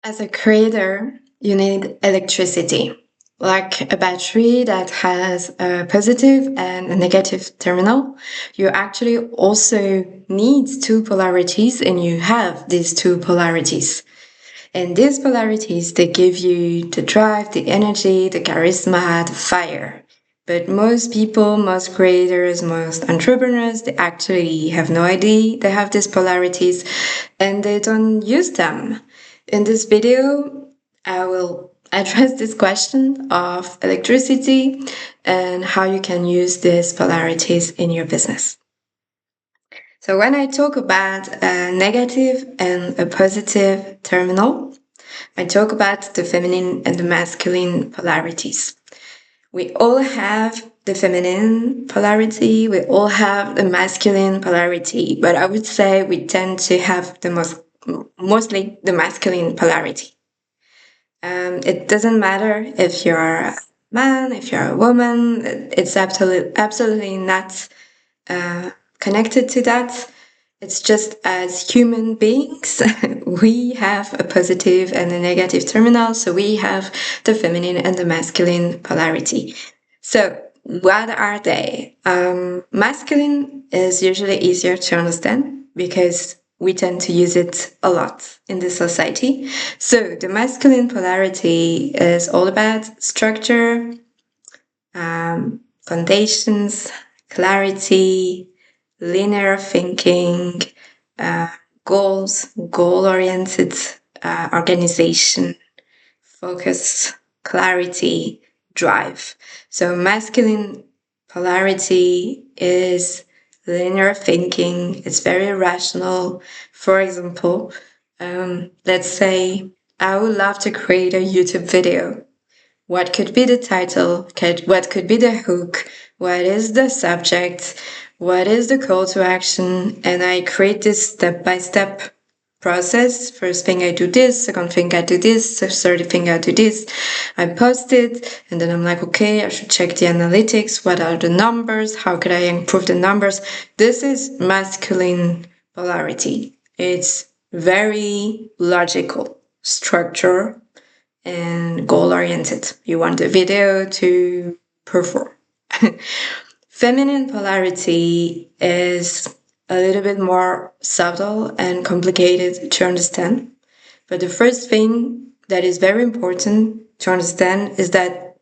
As a creator, you need electricity, like a battery that has a positive and a negative terminal. You actually also need two polarities, and you have these two polarities. And these polarities, they give you the drive, the energy, the charisma, the fire. But most people, most creators, most entrepreneurs, they actually have no idea they have these polarities and they don't use them. In this video, I will address this question of electricity and how you can use these polarities in your business. So when I talk about a negative and a positive terminal, I talk about the feminine and the masculine polarities. We all have the feminine polarity, we all have the masculine polarity, but I would say we tend to have mostly the masculine polarity. It doesn't matter if you're a man, if you're a woman, it's absolutely not connected to that. It's just as human beings, we have a positive and a negative terminal. So we have the feminine and the masculine polarity. So what are they? Masculine is usually easier to understand because we tend to use it a lot in this society. So the masculine polarity is all about structure, foundations, clarity, linear thinking, goals, goal-oriented organization, focus, clarity, drive. So masculine polarity is linear thinking. It's very rational. For example, let's say I would love to create a YouTube video. What could be the title? What could be the hook? What is the subject? What is the call to action? And I create this step-by-step process. First thing I do this, second thing I do this, third thing I do this. I post it, and then I'm like, okay, I should check the analytics. What are the numbers? How could I improve the numbers? This is masculine polarity. It's very logical structure and goal-oriented. You want the video to perform. Feminine polarity is a little bit more subtle and complicated to understand. But the first thing that is very important to understand is that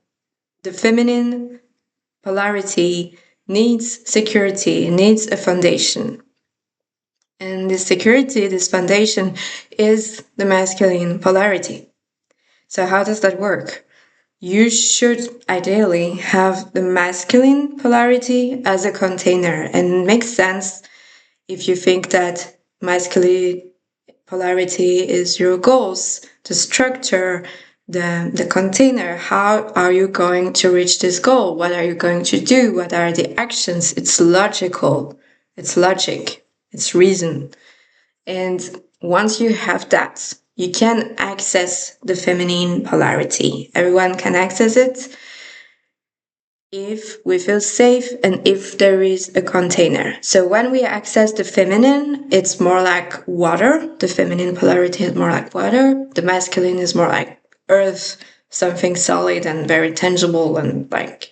the feminine polarity needs security, needs a foundation. And this security, this foundation, is the masculine polarity. So how does that work? You should ideally have the masculine polarity as a container, and it makes sense if you think that masculine polarity is your goals, the structure, the container. How are you going to reach this goal? What are you going to do? What are the actions? It's logical. It's logic. It's reason. And once you have that, you can access the feminine polarity. Everyone can access it if we feel safe and if there is a container. So when we access the feminine, it's more like water. The feminine polarity is more like water. The masculine is more like earth, something solid and very tangible. And like,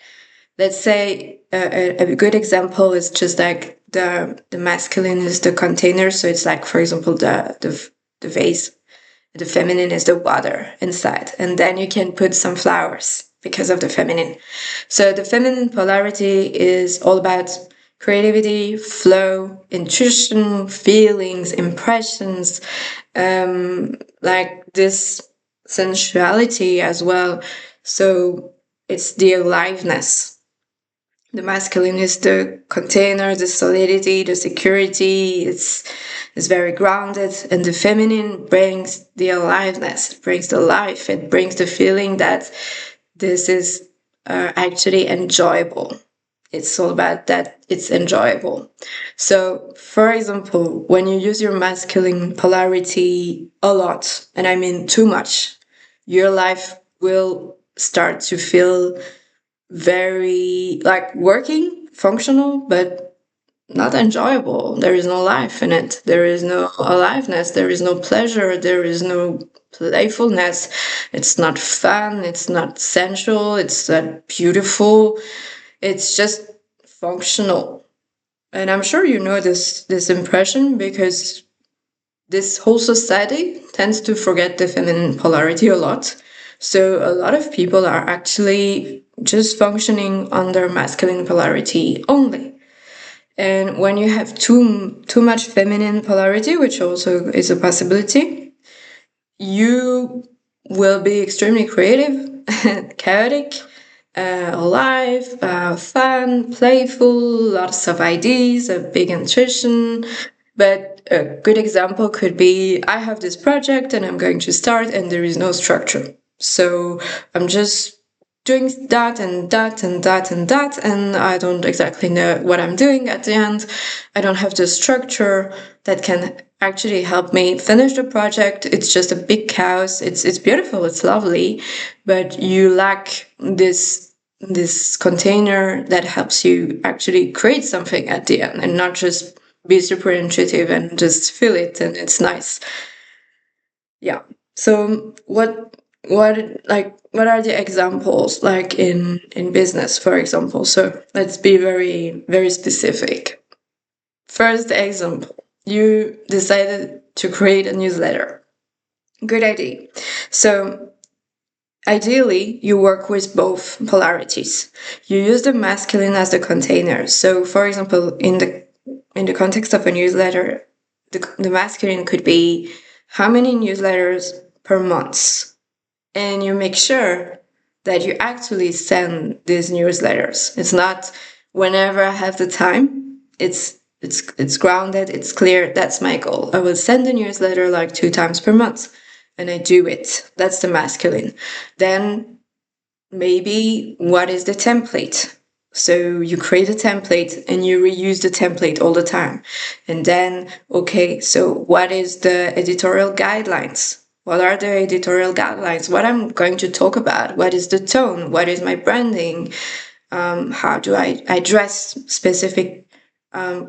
let's say a good example is just like the masculine is the container. So it's like, for example, the vase. The feminine is the water inside. And then you can put some flowers because of the feminine. So the feminine polarity is all about creativity, flow, intuition, feelings, impressions, like this sensuality as well. So it's the aliveness. The masculine is the container, the solidity, the security. It's very grounded, and the feminine brings the aliveness. It brings the life. It brings the feeling that this is actually enjoyable. It's all about that it's enjoyable. So, for example, when you use your masculine polarity a lot, and I mean too much, your life will start to feel very like working, functional, but not enjoyable. There is no life in it. There is no aliveness. There is no pleasure. There is no playfulness. It's not fun. It's not sensual. It's not beautiful. It's just functional. And I'm sure you know this impression, because this whole society tends to forget the feminine polarity a lot. So a lot of people are actually just functioning under masculine polarity only. And when you have too much feminine polarity, which also is a possibility, you will be extremely creative, chaotic, alive, fun, playful, lots of ideas, a big intuition. But a good example could be, I have this project and I'm going to start, and there is no structure. So I'm just doing that and that and that and that, and I don't exactly know what I'm doing at the end. I don't have the structure that can actually help me finish the project. It's just a big chaos. It's beautiful, it's lovely, but you lack this container that helps you actually create something at the end, and not just be super intuitive and just feel it and it's nice. Yeah. So what are the examples, like in business, for example? So let's be very, very specific. First example, you decided to create a newsletter. Good idea. So ideally, you work with both polarities. You use the masculine as the container. So for example, in the context of a newsletter, the masculine could be how many newsletters per month. And you make sure that you actually send these newsletters. It's not whenever I have the time. It's grounded, it's clear. That's my goal. I will send a newsletter like 2 times per month, and I do it. That's the masculine. Then maybe what is the template? So you create a template and you reuse the template all the time. And then, okay, so what is the editorial guidelines? What are the editorial guidelines? What I'm going to talk about? What is the tone? What is my branding? How do I address specific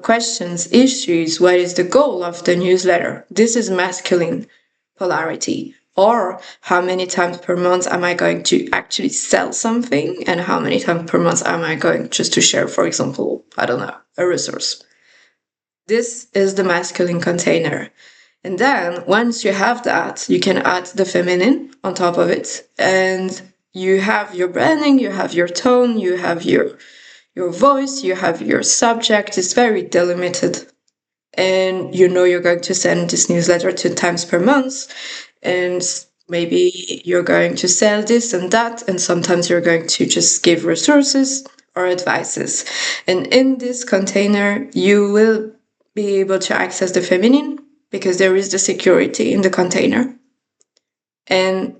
questions, issues? What is the goal of the newsletter? This is masculine polarity. Or how many times per month am I going to actually sell something, and how many times per month am I going just to share, for example, I don't know, a resource. This is the masculine container. And then once you have that, you can add the feminine on top of it, and you have your branding, you have your tone, you have your voice, you have your subject. It's very delimited. And you know you're going to send this newsletter 2 times per month, and maybe you're going to sell this and that, and sometimes you're going to just give resources or advices. And in this container, you will be able to access the feminine, because there is the security in the container. And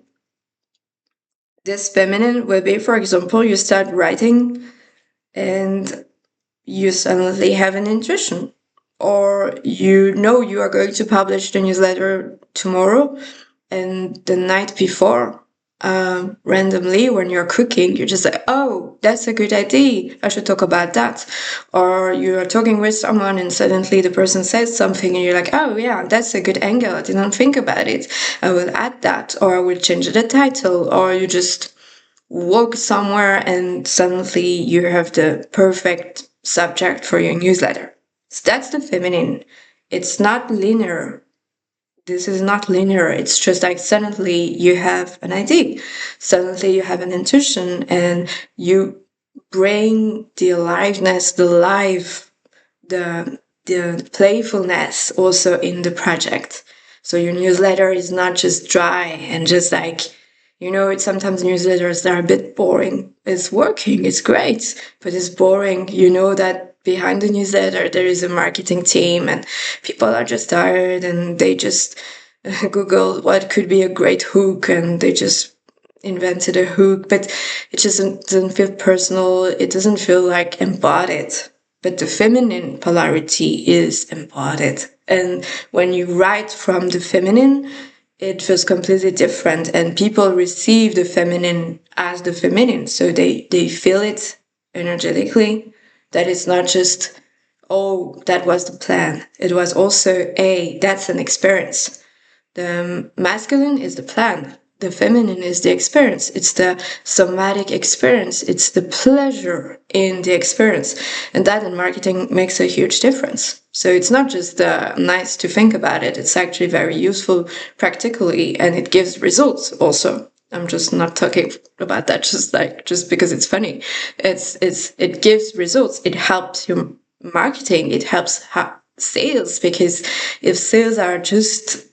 this feminine will be, for example, you start writing and you suddenly have an intuition, or you know you are going to publish the newsletter tomorrow, and the night before, randomly when you're cooking, you're just like, oh, that's a good idea, I should talk about that. Or you're talking with someone and suddenly the person says something and you're like, oh yeah, that's a good angle, I didn't think about it, I will add that, or I will change the title. Or you just walk somewhere and suddenly you have the perfect subject for your newsletter. So that's the feminine. It's not linear. This is not linear. It's just like suddenly you have an idea, suddenly you have an intuition, and you bring the aliveness, the life, the playfulness also in the project. So your newsletter is not just dry and just like, you know, it's sometimes newsletters that are a bit boring. It's working, it's great, but it's boring. You know that behind the newsletter there is a marketing team, and people are just tired and they just Google what could be a great hook, and they just invented a hook, but it just doesn't feel personal. It doesn't feel like embodied. But the feminine polarity is embodied. And when you write from the feminine, it feels completely different, and people receive the feminine as the feminine. So they feel it energetically, that it's not just, oh, that was the plan. It was also a, that's an experience. The masculine is the plan. The feminine is the experience. It's the somatic experience. It's the pleasure in the experience. And that in marketing makes a huge difference. So it's not just nice to think about it. It's actually very useful practically, and it gives results also. I'm just not talking about that just because it's funny. It gives results. It helps your marketing. It helps sales, because if sales are just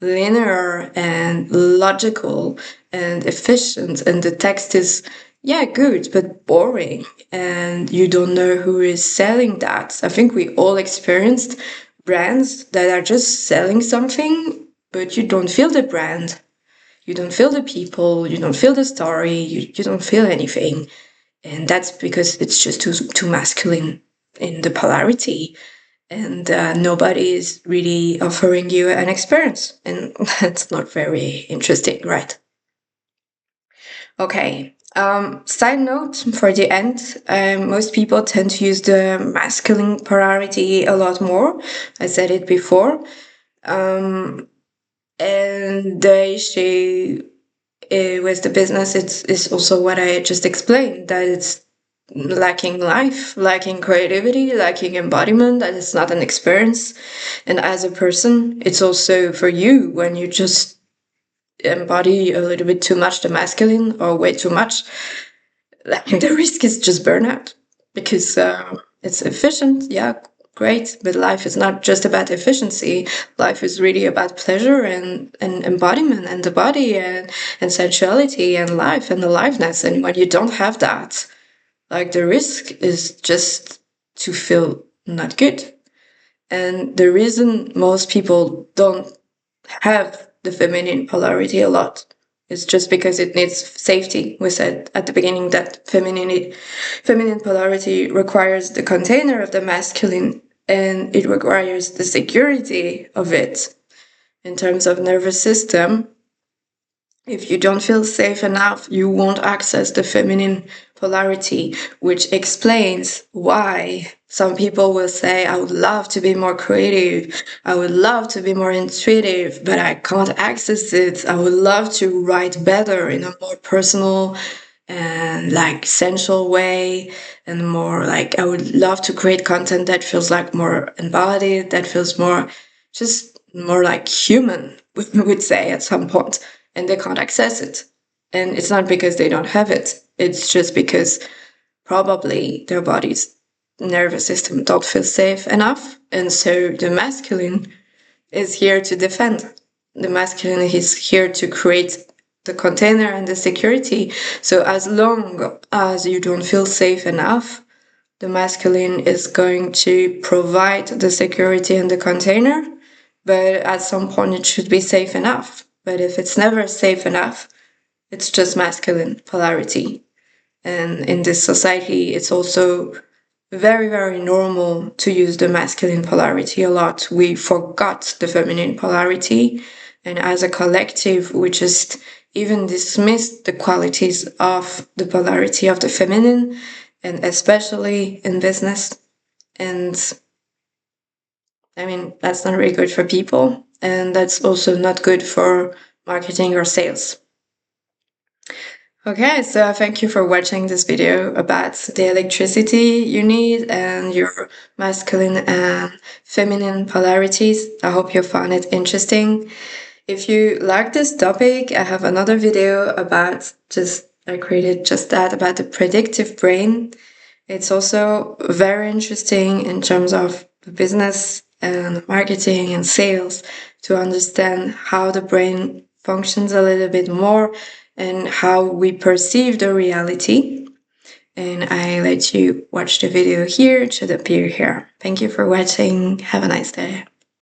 linear and logical and efficient, and the text is good but boring, and you don't know who is selling that. I think we all experienced brands that are just selling something, but you don't feel the brand, you don't feel the people, you don't feel the story, you don't feel anything. And that's because it's just too masculine in the polarity, and nobody is really offering you an experience, and that's not very interesting, right? Okay. Side note for the end, most people tend to use the masculine polarity a lot more. I said it before. And the issue with the business, it's also what I just explained, that it's lacking life, lacking creativity, lacking embodiment, that it's not an experience. And as a person, it's also for you, when you just embody a little bit too much the masculine, or way too much, the risk is just burnout, because it's efficient, great, but life is not just about efficiency. Life is really about pleasure and embodiment, and the body, and sensuality, and life, and aliveness. And when you don't have that, like, the risk is just to feel not good. And the reason most people don't have the feminine polarity a lot is just because it needs safety. We said at the beginning that feminine polarity requires the container of the masculine, and it requires the security of it. In terms of nervous system, if you don't feel safe enough, you won't access the feminine polarity, which explains why some people will say, I would love to be more creative, I would love to be more intuitive, but I can't access it. I would love to write better in a more personal and sensual way, and more I would love to create content that feels more embodied, that feels more like human, we would say at some point, and they can't access it. And it's not because they don't have it, it's just because probably their body's nervous system don't feel safe enough. And so the masculine is here to defend. The masculine is here to create the container and the security. So as long as you don't feel safe enough, the masculine is going to provide the security and the container, but at some point it should be safe enough. But if it's never safe enough, it's just masculine polarity. And in this society, it's also very, very normal to use the masculine polarity a lot. We forgot the feminine polarity. And as a collective, we just even dismissed the qualities of the polarity of the feminine, and especially in business. And I mean, that's not really good for people. And that's also not good for marketing or sales. Okay, so thank you for watching this video about the electricity you need and your masculine and feminine polarities. I hope you found it interesting. If you like this topic, I have another video about I created just that, about the predictive brain. It's also very interesting in terms of business and marketing and sales, to understand how the brain functions a little bit more and how we perceive the reality. And I let you watch the video here. It should appear here. Thank you for watching. Have a nice day.